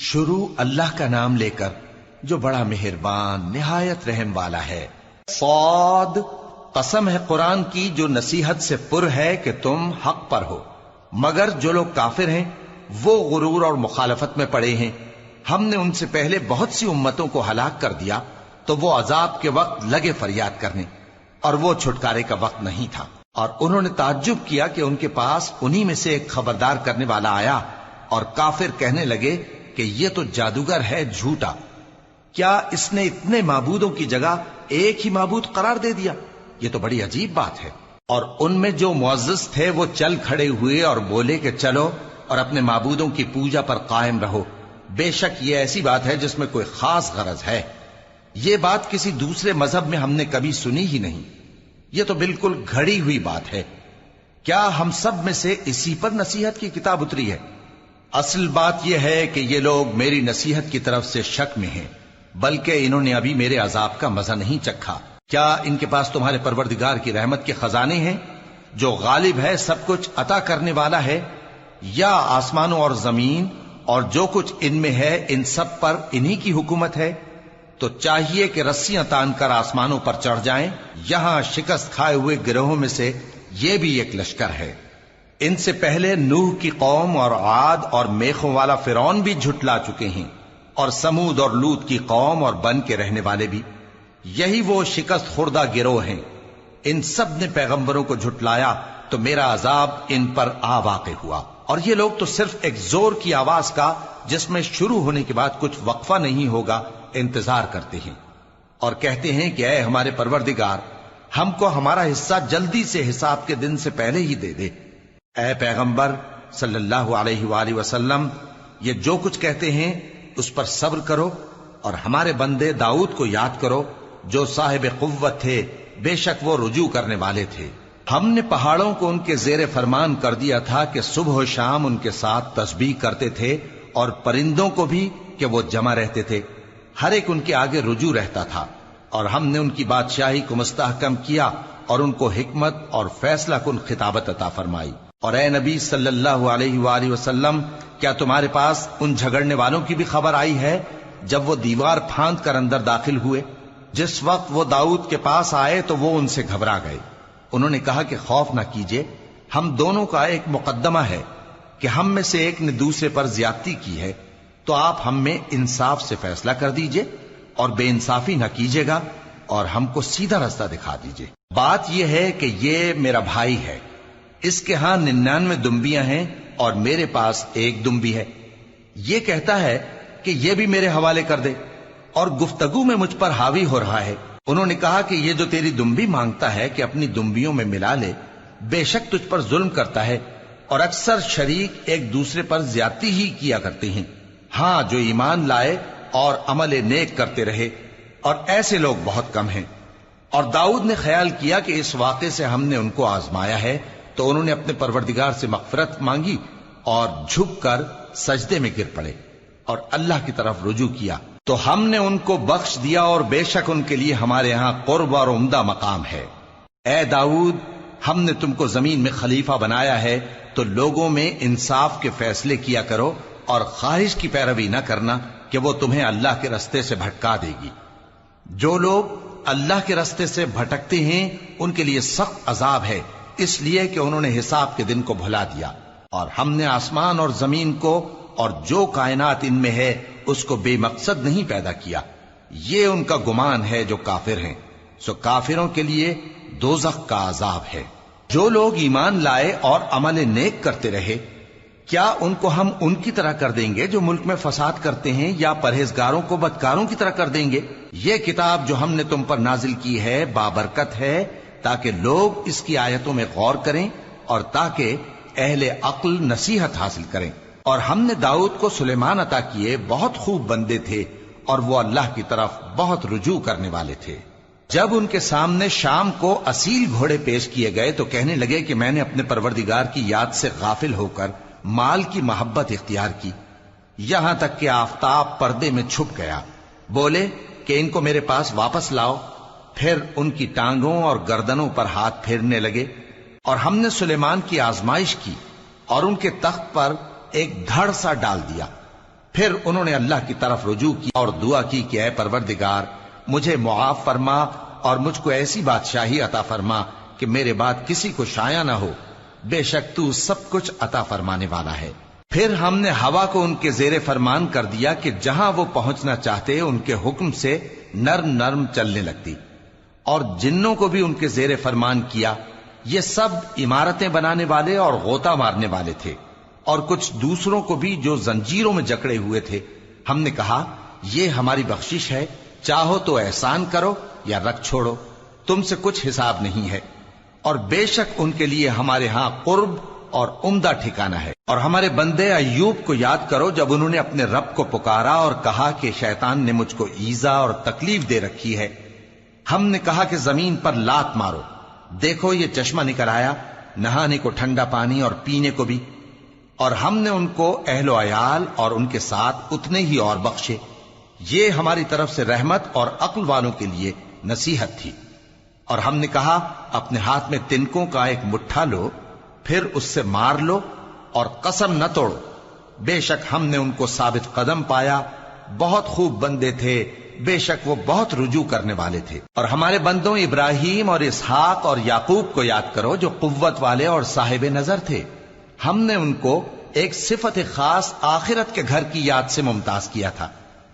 شروع اللہ کا نام لے کر جو بڑا مہربان نہایت رحم والا ہے۔ صاد، قسم ہے قرآن کی جو نصیحت سے پر ہے کہ تم حق پر ہو، مگر جو لوگ کافر ہیں وہ غرور اور مخالفت میں پڑے ہیں۔ ہم نے ان سے پہلے بہت سی امتوں کو ہلاک کر دیا تو وہ عذاب کے وقت لگے فریاد کرنے، اور وہ چھٹکارے کا وقت نہیں تھا۔ اور انہوں نے تعجب کیا کہ ان کے پاس انہی میں سے ایک خبردار کرنے والا آیا، اور کافر کہنے لگے کہ یہ تو جادوگر ہے جھوٹا، کیا اس نے اتنے معبودوں کی جگہ ایک ہی معبود قرار دے دیا؟ یہ تو بڑی عجیب بات ہے۔ اور ان میں جو معزز تھے وہ چل کھڑے ہوئے اور بولے کہ چلو اور اپنے معبودوں کی پوجا پر قائم رہو، بے شک یہ ایسی بات ہے جس میں کوئی خاص غرض ہے، یہ بات کسی دوسرے مذہب میں ہم نے کبھی سنی ہی نہیں، یہ تو بالکل گھڑی ہوئی بات ہے۔ کیا ہم سب میں سے اسی پر نصیحت کی کتاب اتری ہے؟ اصل بات یہ ہے کہ یہ لوگ میری نصیحت کی طرف سے شک میں ہیں، بلکہ انہوں نے ابھی میرے عذاب کا مزہ نہیں چکھا۔ کیا ان کے پاس تمہارے پروردگار کی رحمت کے خزانے ہیں جو غالب ہے، سب کچھ عطا کرنے والا ہے؟ یا آسمانوں اور زمین اور جو کچھ ان میں ہے ان سب پر انہی کی حکومت ہے؟ تو چاہیے کہ رسیاں تان کر آسمانوں پر چڑھ جائیں۔ یہاں شکست کھائے ہوئے گروہوں میں سے یہ بھی ایک لشکر ہے۔ ان سے پہلے نوح کی قوم اور عاد اور میخوں والا فرعون بھی جھٹلا چکے ہیں، اور سمود اور لوط کی قوم اور بن کے رہنے والے بھی، یہی وہ شکست خوردہ گروہ ہیں۔ ان سب نے پیغمبروں کو جھٹلایا تو میرا عذاب ان پر آ واقع ہوا، اور یہ لوگ تو صرف ایک زور کی آواز کا جس میں شروع ہونے کے بعد کچھ وقفہ نہیں ہوگا انتظار کرتے ہیں، اور کہتے ہیں کہ اے ہمارے پروردگار، ہم کو ہمارا حصہ جلدی سے حساب کے دن سے پہلے ہی دے دے۔ اے پیغمبر صلی اللہ علیہ وآلہ وسلم، یہ جو کچھ کہتے ہیں اس پر صبر کرو، اور ہمارے بندے داؤد کو یاد کرو جو صاحب قوت تھے، بے شک وہ رجوع کرنے والے تھے۔ ہم نے پہاڑوں کو ان کے زیر فرمان کر دیا تھا کہ صبح و شام ان کے ساتھ تسبیح کرتے تھے، اور پرندوں کو بھی کہ وہ جمع رہتے تھے، ہر ایک ان کے آگے رجوع رہتا تھا۔ اور ہم نے ان کی بادشاہی کو مستحکم کیا اور ان کو حکمت اور فیصلہ کن خطابت عطا فرمائی۔ اور اے نبی صلی اللہ علیہ وآلہ وسلم، کیا تمہارے پاس ان جھگڑنے والوں کی بھی خبر آئی ہے جب وہ دیوار پھاند کر اندر داخل ہوئے؟ جس وقت وہ داؤد کے پاس آئے تو وہ ان سے گھبرا گئے۔ انہوں نے کہا کہ خوف نہ کیجیے، ہم دونوں کا ایک مقدمہ ہے کہ ہم میں سے ایک نے دوسرے پر زیادتی کی ہے، تو آپ ہم میں انصاف سے فیصلہ کر دیجئے اور بے انصافی نہ کیجیے گا، اور ہم کو سیدھا راستہ دکھا دیجئے۔ بات یہ ہے کہ یہ میرا بھائی ہے، اس کے ہاں 99 دمبیاں ہیں اور میرے پاس ایک دمبی ہے۔ یہ کہتا ہے کہ یہ بھی میرے حوالے کر دے، اور گفتگو میں مجھ پر حاوی ہو رہا ہے۔ انہوں نے کہا کہ یہ جو تیری دمبی مانگتا ہے کہ اپنی دمبیوں میں ملا لے، بے شک تجھ پر ظلم کرتا ہے، اور اکثر شریک ایک دوسرے پر زیادتی ہی کیا کرتے ہیں۔ ہاں، جو ایمان لائے اور عمل نیک کرتے رہے، اور ایسے لوگ بہت کم ہیں۔ اور داؤد نے خیال کیا کہ اس واقعے سے ہم نے ان کو آزمایا ہے، تو انہوں نے اپنے پروردگار سے مغفرت مانگی اور جھک کر سجدے میں گر پڑے اور اللہ کی طرف رجوع کیا، تو ہم نے ان کو بخش دیا، اور بے شک ان کے لیے ہمارے ہاں قرب اور عمدہ مقام ہے۔ اے داؤد، ہم نے تم کو زمین میں خلیفہ بنایا ہے، تو لوگوں میں انصاف کے فیصلے کیا کرو، اور خواہش کی پیروی نہ کرنا کہ وہ تمہیں اللہ کے رستے سے بھٹکا دے گی۔ جو لوگ اللہ کے رستے سے بھٹکتے ہیں ان کے لیے سخت عذاب ہے، اس لیے کہ انہوں نے حساب کے دن کو بھلا دیا۔ اور ہم نے آسمان اور زمین کو اور جو کائنات ان میں ہے اس کو بے مقصد نہیں پیدا کیا، یہ ان کا گمان ہے جو کافر ہیں، سو کافروں کے لیے دوزخ کا عذاب ہے۔ جو لوگ ایمان لائے اور عمل نیک کرتے رہے، کیا ان کو ہم ان کی طرح کر دیں گے جو ملک میں فساد کرتے ہیں، یا پرہیزگاروں کو بدکاروں کی طرح کر دیں گے؟ یہ کتاب جو ہم نے تم پر نازل کی ہے بابرکت ہے، تاکہ لوگ اس کی آیتوں میں غور کریں اور تاکہ اہل عقل نصیحت حاصل کریں۔ اور ہم نے داؤد کو سلیمان عطا کیے، بہت خوب بندے تھے، اور وہ اللہ کی طرف بہت رجوع کرنے والے تھے۔ جب ان کے سامنے شام کو اصیل گھوڑے پیش کیے گئے تو کہنے لگے کہ میں نے اپنے پروردگار کی یاد سے غافل ہو کر مال کی محبت اختیار کی، یہاں تک کہ آفتاب پردے میں چھپ گیا۔ بولے کہ ان کو میرے پاس واپس لاؤ۔ پھر ان کی ٹانگوں اور گردنوں پر ہاتھ پھیرنے لگے، اور ہم نے سلیمان کی آزمائش کی اور ان کے تخت پر ایک دھڑ سا ڈال دیا۔ پھر انہوں نے اللہ کی طرف رجوع کیا اور دعا کی کہ اے پروردگار مجھے معاف فرما اور مجھ کو ایسی بادشاہی عطا فرما کہ میرے بعد کسی کو شایع نہ ہو، بے شک تو سب کچھ عطا فرمانے والا ہے۔ پھر ہم نے ہوا کو ان کے زیر فرمان کر دیا کہ جہاں وہ پہنچنا چاہتے ان کے حکم سے نرم نرم چلنے لگتی، اور جنوں کو بھی ان کے زیر فرمان کیا۔ یہ سب عمارتیں بنانے والے اور غوطہ مارنے والے تھے، اور کچھ دوسروں کو بھی جو زنجیروں میں جکڑے ہوئے تھے۔ ہم نے کہا یہ ہماری بخشش ہے، چاہو تو احسان کرو یا رکھ چھوڑو، تم سے کچھ حساب نہیں ہے، اور بے شک ان کے لیے ہمارے ہاں قرب اور عمدہ ٹھکانہ ہے۔ اور ہمارے بندے ایوب کو یاد کرو جب انہوں نے اپنے رب کو پکارا اور کہا کہ شیطان نے مجھ کو ایذا اور تکلیف دے رکھی ہے۔ ہم نے کہا کہ زمین پر لات مارو، دیکھو یہ چشمہ نکل آیا، نہانے کو ٹھنڈا پانی اور پینے کو بھی، اور ہم نے ان کو اہل و عیال اور ان کے ساتھ اتنے ہی اور بخشے۔ یہ ہماری طرف سے رحمت اور عقل والوں کے لیے نصیحت تھی۔ اور ہم نے کہا اپنے ہاتھ میں تنکوں کا ایک مٹھا لو، پھر اس سے مار لو اور قسم نہ توڑو، بے شک ہم نے ان کو ثابت قدم پایا، بہت خوب بندے تھے، بے شک وہ بہت رجوع کرنے والے تھے۔ اور ہمارے بندوں ابراہیم اور اسحاق اور یعقوب کو یاد کرو جو قوت والے اور صاحب نظر تھے۔ ہم نے ان کو ایک صفت خاص آخرت کے گھر کی یاد سے ممتاز کیا تھا،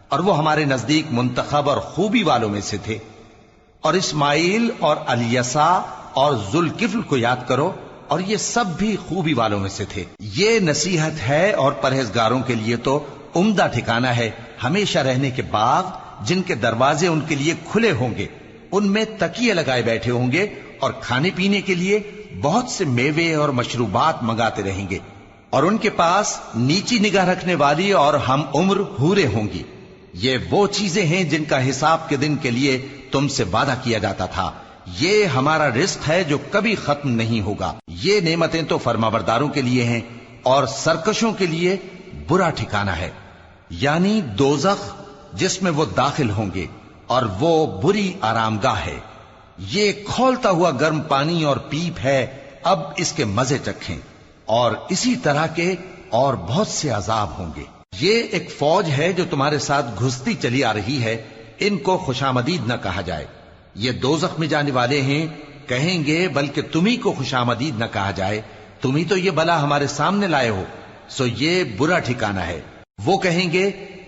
اور وہ ہمارے نزدیک منتخب اور خوبی والوں میں سے تھے۔ اور اسماعیل اور الیسع اور ذوالکفل کو یاد کرو، اور یہ سب بھی خوبی والوں میں سے تھے۔ یہ نصیحت ہے اور پرہیزگاروں کے لیے تو عمدہ ٹھکانہ ہے، ہمیشہ رہنے کے باغ جن کے دروازے ان کے لیے کھلے ہوں گے، ان میں تکیے لگائے بیٹھے ہوں گے، اور کھانے پینے کے لیے بہت سے میوے اور مشروبات منگاتے رہیں گے، اور ان کے پاس نیچی نگاہ رکھنے والی اور ہم عمر حوریں ہوں گی۔ یہ وہ چیزیں ہیں جن کا حساب کے دن کے لیے تم سے وعدہ کیا جاتا تھا، یہ ہمارا رزق ہے جو کبھی ختم نہیں ہوگا۔ یہ نعمتیں تو فرمانبرداروں کے لیے ہیں، اور سرکشوں کے لیے برا ٹھکانہ ہے، یعنی دوزخ جس میں وہ داخل ہوں گے، اور وہ بری آرام گاہ ہے۔ یہ کھولتا ہوا گرم پانی اور پیپ ہے، اب اس کے مزے چکھیں، اور اسی طرح کے اور بہت سے عذاب ہوں گے۔ یہ ایک فوج ہے جو تمہارے ساتھ گھستی چلی آ رہی ہے، ان کو خوشامدید نہ کہا جائے۔ یہ دوزخ میں جانے والے ہیں، کہیں گے بلکہ تمہیں کو خوشامدید نہ کہا جائے، تمہیں تو یہ بلا ہمارے سامنے لائے ہو، سو یہ برا ٹھکانہ ہے۔ وہ کہیں گے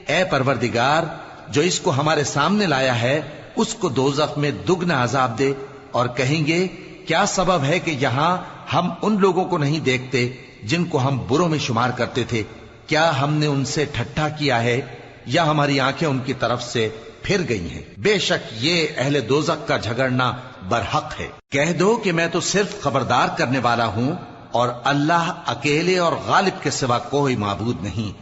اے پروردگار جو اس کو ہمارے سامنے لایا ہے اس کو دوزخ میں دگنا عذاب دے، اور کہیں گے کیا سبب ہے کہ یہاں ہم ان لوگوں کو نہیں دیکھتے جن کو ہم بروں میں شمار کرتے تھے؟ کیا ہم نے ان سے ٹھٹھا کیا ہے یا ہماری آنکھیں ان کی طرف سے پھر گئی ہیں؟ بے شک یہ اہل دوزخ کا جھگڑنا برحق ہے۔ کہہ دو کہ میں تو صرف خبردار کرنے والا ہوں، اور اللہ اکیلے اور غالب کے سوا کوئی معبود نہیں۔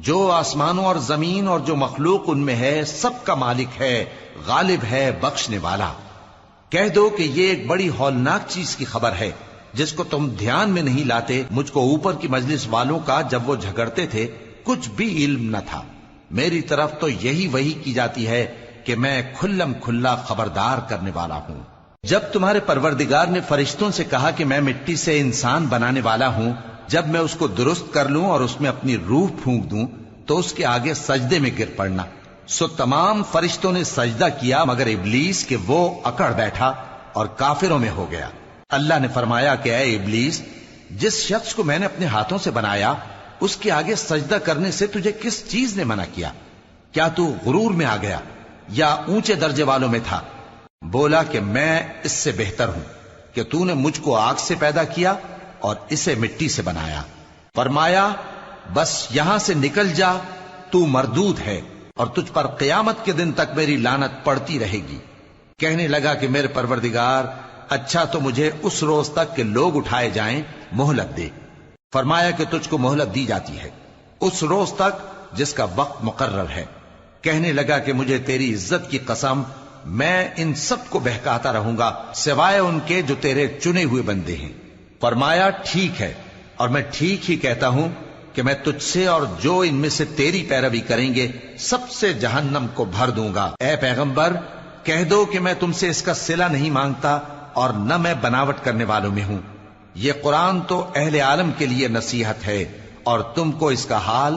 جو آسمانوں اور زمین اور جو مخلوق ان میں ہے سب کا مالک ہے، غالب ہے، بخشنے والا۔ کہہ دو کہ یہ ایک بڑی ہولناک چیز کی خبر ہے جس کو تم دھیان میں نہیں لاتے۔ مجھ کو اوپر کی مجلس والوں کا جب وہ جھگڑتے تھے کچھ بھی علم نہ تھا، میری طرف تو یہی وحی کی جاتی ہے کہ میں کھلم کھلا خبردار کرنے والا ہوں۔ جب تمہارے پروردگار نے فرشتوں سے کہا کہ میں مٹی سے انسان بنانے والا ہوں، جب میں اس کو درست کر لوں اور اس میں اپنی روح پھونک دوں تو اس کے آگے سجدے میں گر پڑنا۔ سو تمام فرشتوں نے سجدہ کیا مگر ابلیس کہ وہ اکڑ بیٹھا اور کافروں میں ہو گیا۔ اللہ نے فرمایا کہ اے ابلیس، جس شخص کو میں نے اپنے ہاتھوں سے بنایا اس کے آگے سجدہ کرنے سے تجھے کس چیز نے منع کیا؟ کیا تو غرور میں آ گیا یا اونچے درجے والوں میں تھا؟ بولا کہ میں اس سے بہتر ہوں کہ تو نے مجھ کو آگ سے پیدا کیا اور اسے مٹی سے بنایا۔ فرمایا بس یہاں سے نکل جا، تو مردود ہے اور تجھ پر قیامت کے دن تک میری لعنت پڑتی رہے گی۔ کہنے لگا کہ میرے پروردگار، اچھا تو مجھے اس روز تک کہ لوگ اٹھائے جائیں مہلت دے۔ فرمایا کہ تجھ کو مہلت دی جاتی ہے اس روز تک جس کا وقت مقرر ہے۔ کہنے لگا کہ مجھے تیری عزت کی قسم، میں ان سب کو بہکاتا رہوں گا سوائے ان کے جو تیرے چنے ہوئے بندے ہیں۔ فرمایا ٹھیک ہے، اور میں ٹھیک ہی کہتا ہوں کہ میں تجھ سے اور جو ان میں سے تیری پیروی کریں گے سب سے جہنم کو بھر دوں گا۔ اے پیغمبر، کہہ دو کہ میں تم سے اس کا صلہ نہیں مانگتا اور نہ میں بناوٹ کرنے والوں میں ہوں۔ یہ قرآن تو اہل عالم کے لیے نصیحت ہے، اور تم کو اس کا حال